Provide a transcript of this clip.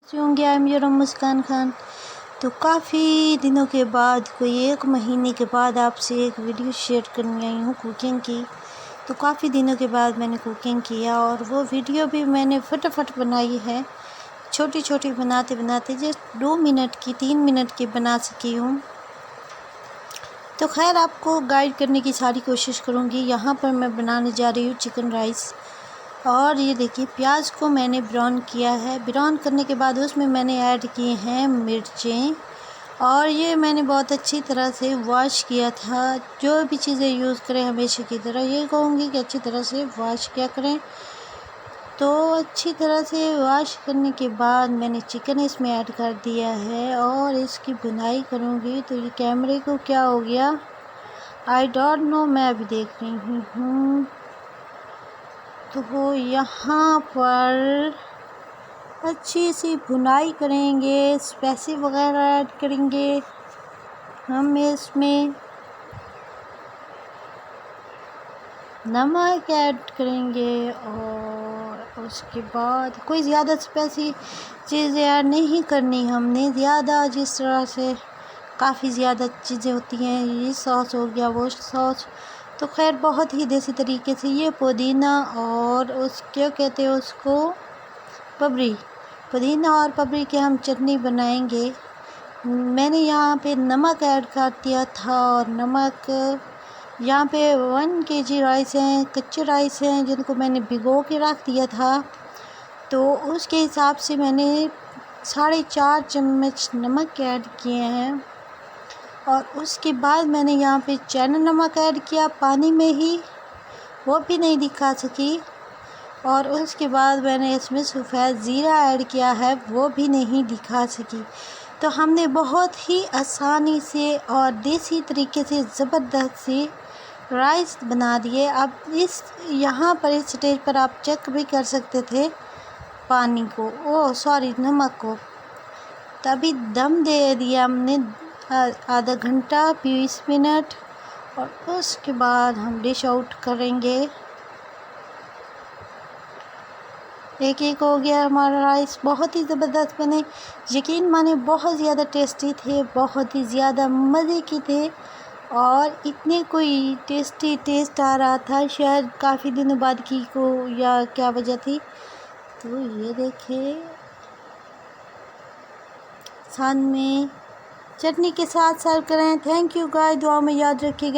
होंगे I am your मुस्कान खान। तो काफ़ी दिनों के बाद, कोई 1 महीने के बाद आपसे एक वीडियो शेयर करने आई हूँ कुकिंग की। तो काफ़ी दिनों के बाद मैंने कुकिंग किया और वो वीडियो भी मैंने फटाफट बनाई है, छोटी छोटी बनाते बनाते जस्ट 2 मिनट की 3 मिनट की बना सकी हूँ। तो खैर आपको गाइड करने की सारी कोशिश करूँगी। यहाँ पर मैं बनाने जा रही हूँ चिकन राइस। और ये देखिए प्याज को मैंने ब्राउन किया है। ब्राउन करने के बाद उसमें मैंने ऐड किए हैं मिर्चें और ये मैंने बहुत अच्छी तरह से वॉश किया था। जो भी चीज़ें यूज़ करें हमेशा की तरह ये कहूँगी कि अच्छी तरह से वॉश किया करें। तो अच्छी तरह से वॉश करने के बाद मैंने चिकन इसमें ऐड कर दिया है और इसकी बुनाई करूँगी। तो ये कैमरे को क्या हो गया आई डोंट नो, मैं अभी देख रही हूँ। तो यहाँ पर अच्छी सी भुनाई करेंगे, स्पाइसी वगैरह ऐड करेंगे हम। इसमें नमक ऐड करेंगे और उसके बाद कोई ज़्यादा स्पाइसी चीज़ें ऐड नहीं करनी हमने ज़्यादा, जिस तरह से काफ़ी ज़्यादा चीज़ें होती हैं, ये सॉस हो गया वो सॉस। तो खैर बहुत ही देसी तरीके से ये पुदीना और उस क्या कहते हैं उसको, पपड़ी, पुदीना और पपड़ी की हम चटनी बनाएंगे। मैंने यहाँ पे नमक ऐड कर दिया था और नमक यहाँ पे 1 kg राइस हैं, कच्चे राइस हैं जिनको मैंने भिगो के रख दिया था। तो उसके हिसाब से मैंने 4.5 चम्मच नमक ऐड किए हैं और उसके बाद मैंने यहाँ पे चैना नमक ऐड किया पानी में ही, वो भी नहीं दिखा सकी। और उसके बाद मैंने इसमें सफ़ेद ज़ीरा ऐड किया है, वो भी नहीं दिखा सकी। तो हमने बहुत ही आसानी से और देसी तरीके से ज़बरदस्त सी राइस बना दिए। अब इस यहाँ पर इस स्टेज पर आप चेक भी कर सकते थे पानी को, नमक को। तभी दम दे दिया हमने आधा घंटा 20 मिनट और उसके बाद हम डिश आउट करेंगे। एक एक हो गया हमारा राइस, बहुत ही ज़बरदस्त बने, यकीन माने बहुत ज़्यादा टेस्टी थे, बहुत ही ज़्यादा मज़े की थे और इतने कोई टेस्ट आ रहा था, शायद काफ़ी दिनों बाद की को या क्या वजह थी। तो ये देखिए साथ में चटनी के साथ सर्व करें। थैंक यू गाइस, दुआ में याद रखिएगा।